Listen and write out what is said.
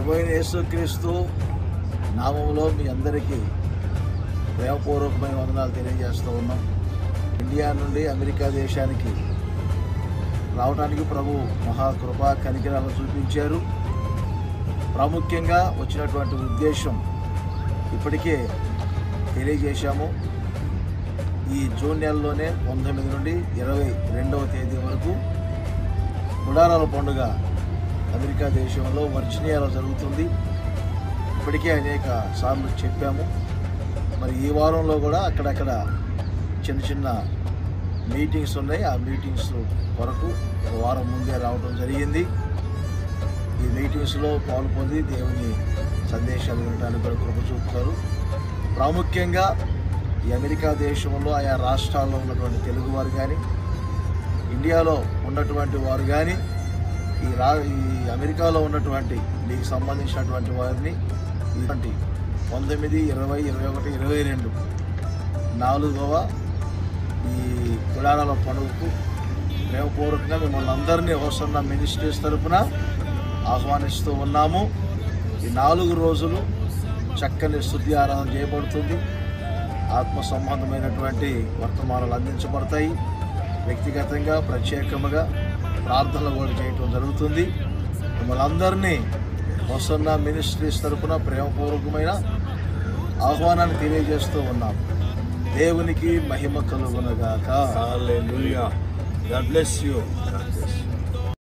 ప్రభువైన యేసుక్రీస్తు నామములో మీ అందరికీ ప్రేమపూర్వకమైన వందనాలు తెలియజేస్తూ ఉన్నాం. ఇండియా నుండి అమెరికా దేశానికి రావడానికి ప్రభు మహాకృపా కనికరాలు చూపించారు. ప్రాముఖ్యంగా వచ్చినటువంటి ఉద్దేశం ఇప్పటికే తెలియజేశాము. ఈ జూన్ నెలలోనే 19 నుండి 22వ తేదీ వరకు గుడారాల పండుగ అమెరికా దేశంలో వర్జీనియాలో జరుగుతుంది. ఇప్పటికే అనేక సార్లు చెప్పాము. మరి ఈ వారంలో కూడా అక్కడక్కడ చిన్న చిన్న మీటింగ్స్ ఉన్నాయి. ఆ మీటింగ్స్ కొరకు ఒక వారం ముందే రావడం జరిగింది. ఈ మీటింగ్స్లో పాల్పొంది దేవుని సందేశాలు వినడానికి కూడా కృప చూపుతారు. ప్రాముఖ్యంగా ఈ అమెరికా దేశంలో ఆయా రాష్ట్రాల్లో ఉన్నటువంటి తెలుగువారు కానీ, ఇండియాలో ఉన్నటువంటి వారు కానీ, ఈ అమెరికాలో ఉన్నటువంటి మీకు సంబంధించినటువంటి వారిని 19, 20, 21, 22 4వ ఈ గుడారాల పండుగకు ప్రేమపూర్వకంగా మిమ్మల్ని అందరినీ హోసన్నా మినిస్ట్రీస్ తరఫున ఆహ్వానిస్తూ ఉన్నాము. ఈ 4 రోజులు చక్కని స్తుతి ఆరాధన చేయబడుతుంది. ఆత్మ సంబంధమైనటువంటి వర్తమానాలు అందించబడతాయి. వ్యక్తిగతంగా ప్రత్యేకముగా ప్రార్థనలు కూడా చేయటం జరుగుతుంది. మిమ్మల్ని అందరినీ హోసన్నా మినిస్ట్రీస్ తరఫున ప్రేమపూర్వకమైన ఆహ్వానాన్ని తెలియజేస్తూ ఉన్నాము. దేవునికి మహిమ కలుగునగాక. హల్లెలూయా. God bless you.